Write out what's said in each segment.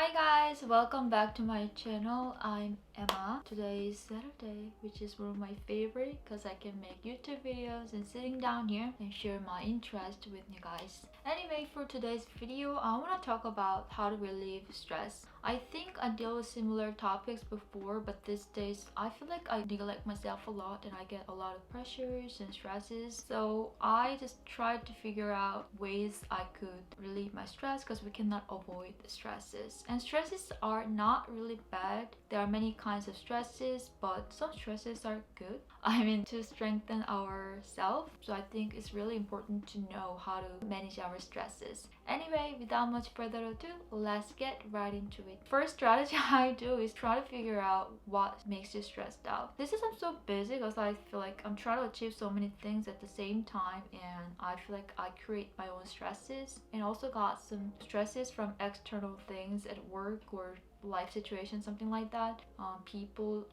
Hi guys, welcome back to my channel. I'm Emma. Today is Saturday, which is one of my favorite because I can make YouTube videos and sitting down here and share my interest with you guys. Anyway, for today's video, I want to talk about how to relieve stress. I think I dealt with similar topics before, but these days I feel like I neglect myself a lot and I get a lot of pressures and stresses. So I just tried to figure out ways I could relieve my stress because we cannot avoid the stresses. And stresses are not really bad. There are many kinds of stresses, but some stresses are good. I mean, to strengthen ourselves. So I think it's really important to know how to manage our stresses. Anyway, without much further ado, let's get right into it. First strategy I do is try to figure out what makes you stressed out. This is I'm so busy because I feel like I'm trying to achieve so many things at the same time, and I feel like I create my own stresses and also got some stresses from external things at work or life situation, something like that. People,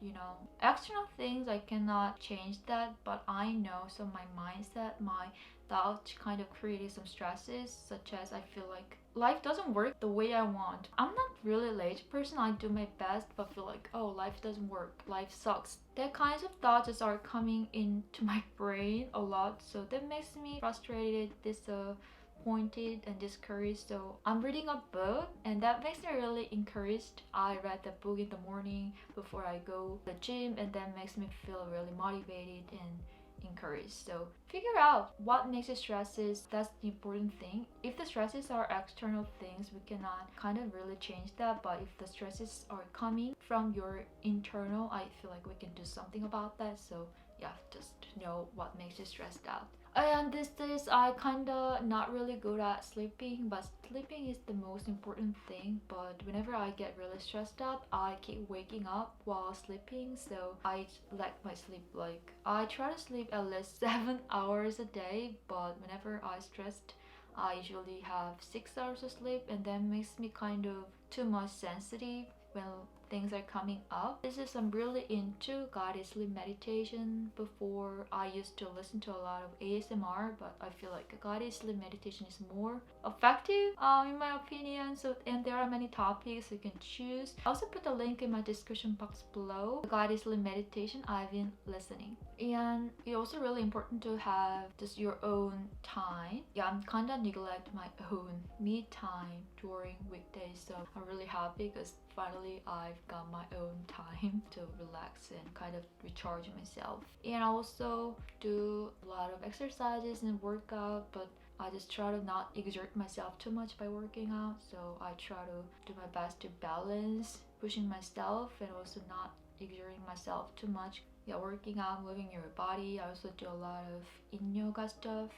external things I cannot change that, but I know, so my mindset, my thoughts kind of created some stresses, such as I feel like life doesn't work the way I want. I'm not really a lazy person, I do my best, but feel like, oh, life doesn't work, life sucks. That kinds of thoughts just are coming into my brain a lot, so that makes me frustrated, disappointed and discouraged. So I'm reading a book and that makes me really encouraged. I read the book in the morning before I go to the gym, and that makes me feel really motivated and encouraged. So figure out what makes you stresses. That's the important thing. If the stresses are external things, we cannot kind of really change that, but if the stresses are coming from your internal, I feel like we can do something about that. So yeah, just know what makes you stressed out. And these days I kinda not really good at sleeping, but sleeping is the most important thing. But whenever I get really stressed out, I keep waking up while sleeping, so I lack my sleep. Like I try to sleep at least 7 hours a day, but whenever I stressed, I usually have 6 hours of sleep, and that makes me kind of too much sensitive when things are coming up. This is I'm really into guided sleep meditation. Before I used to listen to a lot of ASMR, but I feel like guided sleep meditation is more effective in my opinion. So, and there are many topics you can choose. I also put a link in my description box below. The guided sleep meditation I've been listening. And it's also really important to have just your own time. Yeah, I'm kind of neglect my own me time during weekdays, so I'm really happy because finally I've got my own time to relax and kind of recharge myself. And I also do a lot of exercises and workout, but I just try to not exert myself too much by working out. So I try to do my best to balance pushing myself and also not exerting myself too much. Yeah, working out, moving your body. I also do a lot of in yoga stuff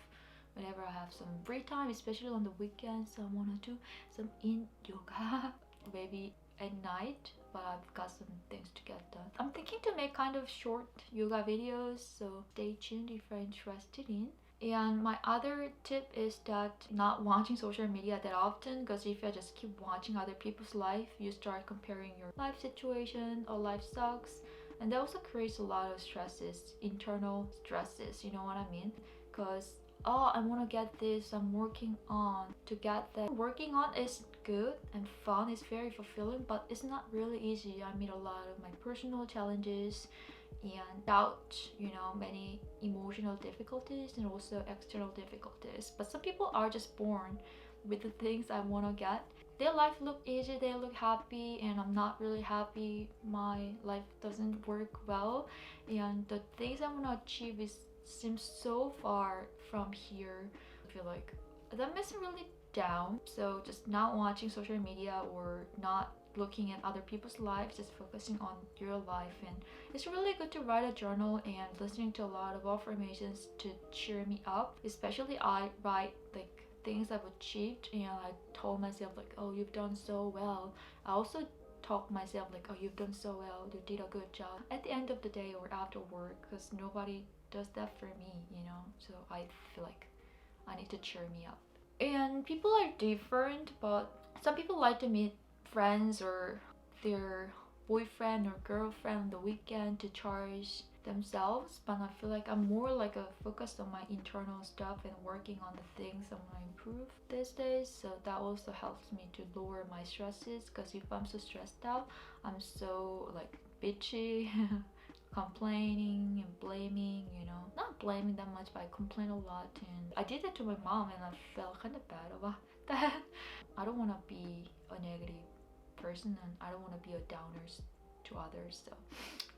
whenever I have some free time, especially on the weekends. So I want to do some in yoga maybe at night, but I've got some things to get done. I'm thinking to make kind of short yoga videos, so stay tuned if you're interested in. And my other tip is that not watching social media that often, because if you just keep watching other people's life, you start comparing your life situation or life sucks, and that also creates a lot of stresses, internal stresses, you know what I mean? Because oh, I want to get this, I'm working on to get that. Working on is good and fun, it's very fulfilling, but it's not really easy. I meet a lot of my personal challenges and doubt, many emotional difficulties and also external difficulties. But some people are just born with the things I want to get. Their life look easy, they look happy, and I'm not really happy. My life doesn't work well, and the things I want to achieve seems so far from here. I feel like that makes me really down. So just not watching social media or not looking at other people's lives, just focusing on your life. And it's really good to write a journal and listening to a lot of affirmations to cheer me up. Especially I write like things I've achieved, and I told myself like, oh, you've done so well. I also talk myself like, oh, you've done so well, you did a good job at the end of the day or after work, because nobody does that for me, so I feel like I need to cheer me up. And people are different, but some people like to meet friends or their boyfriend or girlfriend on the weekend to charge themselves, but I feel like I'm more like a focused on my internal stuff and working on the things I want to improve these days. So that also helps me to lower my stresses, because if I'm so stressed out, I'm so like bitchy complaining and blaming, you know, not blaming that much, but I complain a lot, and I did that to my mom and I felt kind of bad about that. I don't want to be a negative person, and I don't want to be a downer to others. So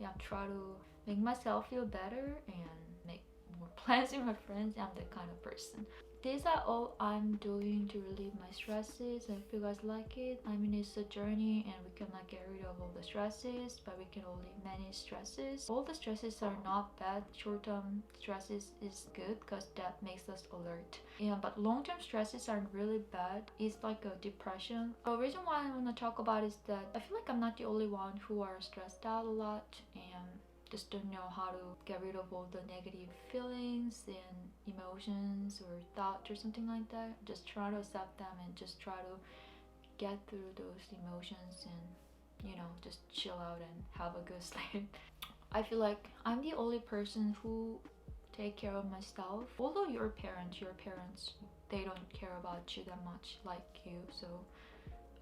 yeah, try to make myself feel better and make more plans with my friends. I'm that kind of person. These are all I'm doing to relieve my stresses. And if you guys like it, I mean, it's a journey and we cannot get rid of all the stresses, but we can only manage stresses. All the stresses are not bad. Short-term stresses is good because that makes us alert. Yeah, but long-term stresses aren't really bad. It's like a depression. The reason why I want to talk about is that I feel like I'm not the only one who are stressed out a lot and just don't know how to get rid of all the negative feelings and emotions or thoughts or something like that. Just try to accept them and just try to get through those emotions and, you know, just chill out and have a good sleep. I feel like I'm the only person who take care of myself. Although your parents, they don't care about you that much like you. So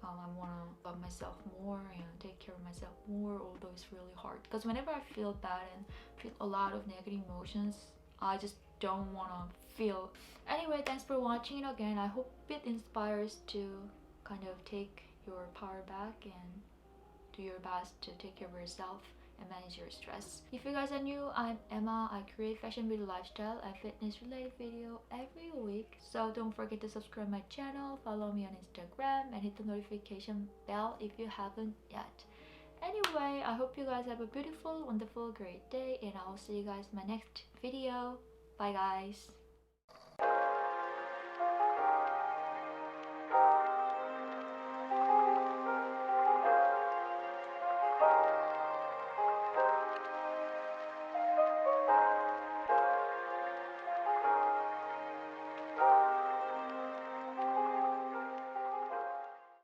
I want to love myself more and take care of myself more, although it's really hard. Because whenever I feel bad and feel a lot of negative emotions, I just don't want to feel. Anyway, thanks for watching it again. I hope it inspires to kind of take your power back and do your best to take care of yourself and manage your stress. If you guys are new, I'm Emma. I create fashion, beauty, lifestyle and fitness related video every week. So don't forget to subscribe my channel, follow me on Instagram and hit the notification bell if you haven't yet. Anyway, I hope you guys have a beautiful, wonderful, great day, and I'll see you guys in my next video. Bye guys.